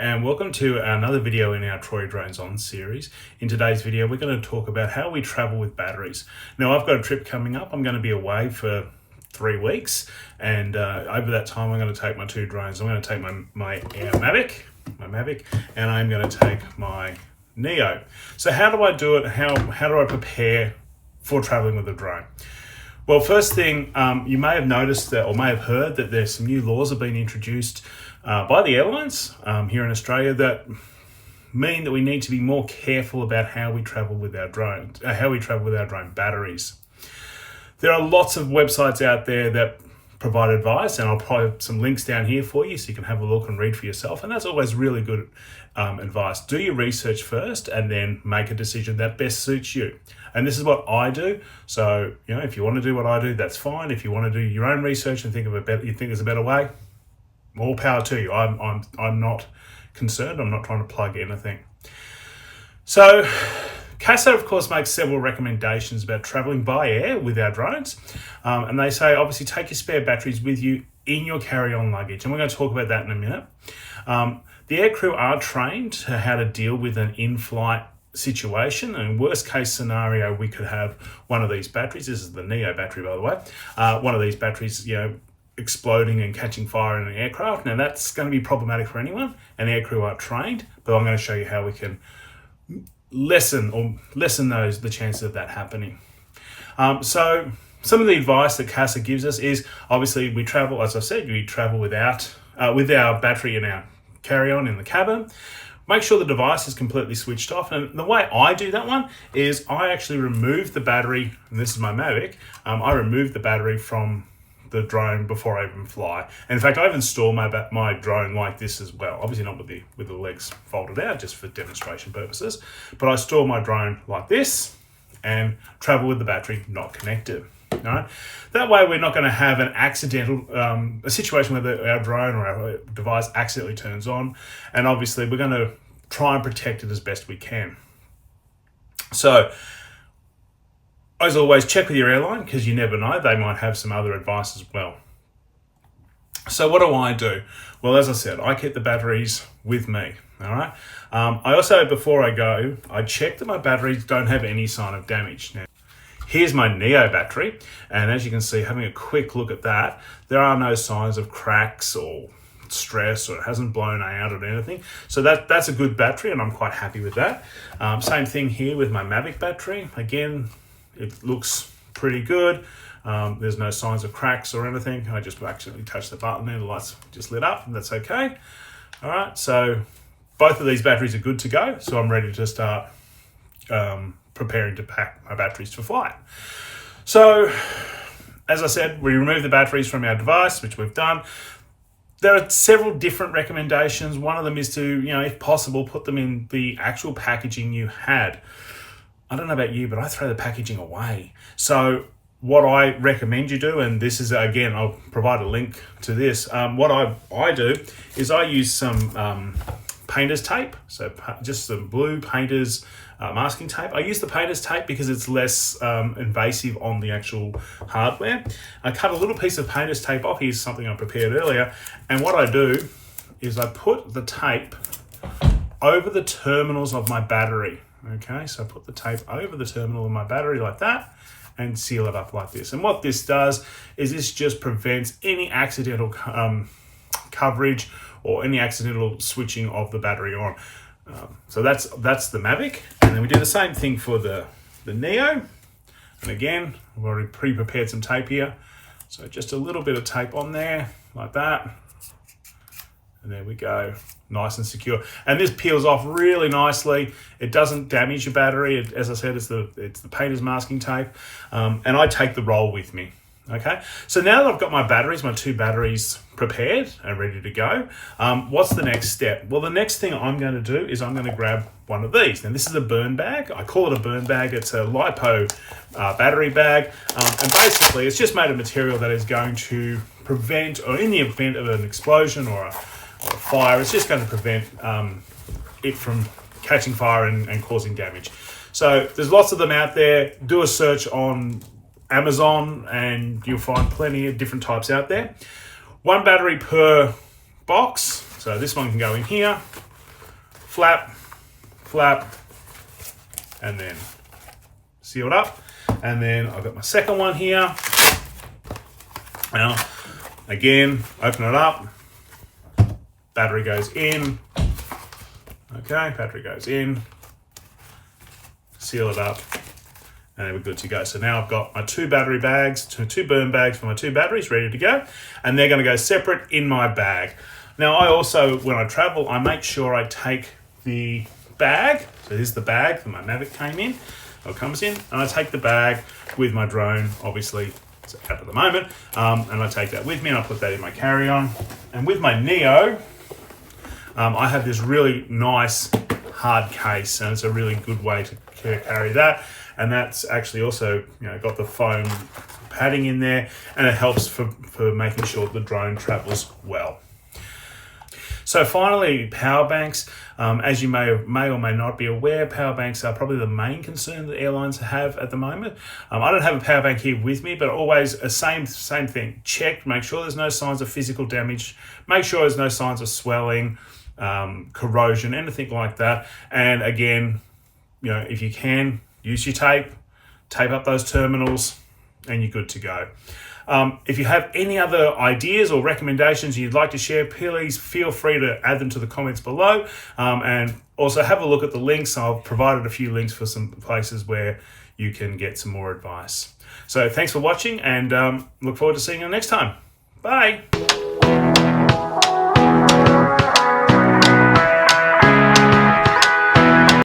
and welcome to another video in our Troy Drones On series. In today's video, we're going to talk about how we travel with batteries. Now, I've got a trip coming up. I'm going to be away for 3 weeks, and over that time, I'm going to take my two drones. I'm going to take my Air Mavic, and I'm going to take my Neo. So how do I do it? How do I prepare for traveling with a drone? Well, first thing, you may have noticed that, or may have heard that there's some new laws have been introduced by the airlines here in Australia that mean that we need to be more careful about how we travel with our drones, how we travel with our drone batteries. There are lots of websites out there that provide advice, and I'll provide some links down here for you so you can have a look and read for yourself. And that's always really good advice. Do your research first and then make a decision that best suits you. And this is what I do. So, if you want to do what I do, that's fine. If you want to do your own research and you think there's a better way, more power to you. I'm not concerned. I'm not trying to plug anything. So, CASA, of course, makes several recommendations about traveling by air with our drones. And they say, obviously, take your spare batteries with you in your carry-on luggage. And we're going to talk about that in a minute. The aircrew are trained to how to deal with an in-flight situation. And worst case scenario, we could have one of these batteries. This is the Neo battery, by the way. One of these batteries, exploding and catching fire in an aircraft. Now, that's going to be problematic for anyone. And aircrew are trained. But I'm going to show you how we can lessen the chances of that happening. So some of the advice that CASA gives us is, obviously, we travel, as I said, we travel with our battery in our carry-on in the cabin. Make sure the device is completely switched off. And the way I do that one is I actually remove the battery, and this is my Mavic, I remove the battery from the drone before I even fly. And in fact, I even store my drone like this as well. Obviously not with the legs folded out, just for demonstration purposes. But I store my drone like this and travel with the battery not connected. All right? That way we're not going to have an accidental, a situation where our drone or our device accidentally turns on. And obviously we're going to try and protect it as best we can. So, as always, check with your airline, because you never know. They might have some other advice as well. So what do I do? Well, as I said, I keep the batteries with me. All right. I also, before I go, I check that my batteries don't have any sign of damage. Now, here's my Neo battery. And as you can see, having a quick look at that, there are no signs of cracks or stress, or it hasn't blown out or anything. So that's a good battery, and I'm quite happy with that. Same thing here with my Mavic battery. Again, it looks pretty good. There's no signs of cracks or anything. I just accidentally touched the button and the lights just lit up, and that's okay. All right, so both of these batteries are good to go. So I'm ready to start preparing to pack my batteries for flight. So, as I said, we remove the batteries from our device, which we've done. There are several different recommendations. One of them is to, if possible, put them in the actual packaging you had. I don't know about you, but I throw the packaging away. So what I recommend you do, and this is, again, I'll provide a link to this. What I do is I use some painter's tape. So just some blue painter's masking tape. I use the painter's tape because it's less invasive on the actual hardware. I cut a little piece of painter's tape off. Here's something I prepared earlier. And what I do is I put the tape over the terminals of my battery. Okay, so I put the tape over the terminal of my battery like that and seal it up like this. And what this does is this just prevents any accidental coverage or any accidental switching of the battery on. So that's the Mavic. And then we do the same thing for the Neo. And again, I've already pre-prepared some tape here. So just a little bit of tape on there like that. And there we go, nice and secure. And this peels off really nicely. It doesn't damage your battery. As I said, it's the painter's masking tape. And I take the roll with me. Okay, so now that I've got my two batteries prepared and ready to go, what's the next step? Well, the next thing I'm going to do is I'm going to grab one of these. Now, this is a burn bag. I call it a burn bag. It's a Lipo battery bag. And basically, it's just made of material that is going to prevent, or in the event of an explosion or a fire, it's just going to prevent it from catching fire and causing damage. So there's lots of them out there. Do a search on Amazon and you'll find plenty of different types out there. One battery per box. So this one can go in here. flap, flap, and then sealed up. And then I've got my second one here. Now, again, open it up. Battery goes in. Okay, battery goes in. Seal it up. And then we're good to go. So now I've got my two battery bags, two burn bags for my two batteries ready to go. And they're going to go separate in my bag. Now, I also, when I travel, I make sure I take the bag. So here's the bag that my Mavic came in, or comes in. And I take the bag with my drone, obviously. It's out at the moment, and I take that with me and I put that in my carry-on. And with my Neo, I have this really nice hard case, and it's a really good way to carry that. And that's actually also, got the foam padding in there, and it helps for making sure the drone travels well. So finally, power banks. As you may or may not be aware, power banks are probably the main concern that airlines have at the moment. I don't have a power bank here with me, but always a same thing. Check, make sure there's no signs of physical damage, make sure there's no signs of swelling, corrosion, anything like that. And again, if you can, use your tape up those terminals, and you're good to go. If you have any other ideas or recommendations you'd like to share, please feel free to add them to the comments below. And also have a look at the links. I've provided a few links for some places where you can get some more advice. So thanks for watching, and look forward to seeing you next time. Bye.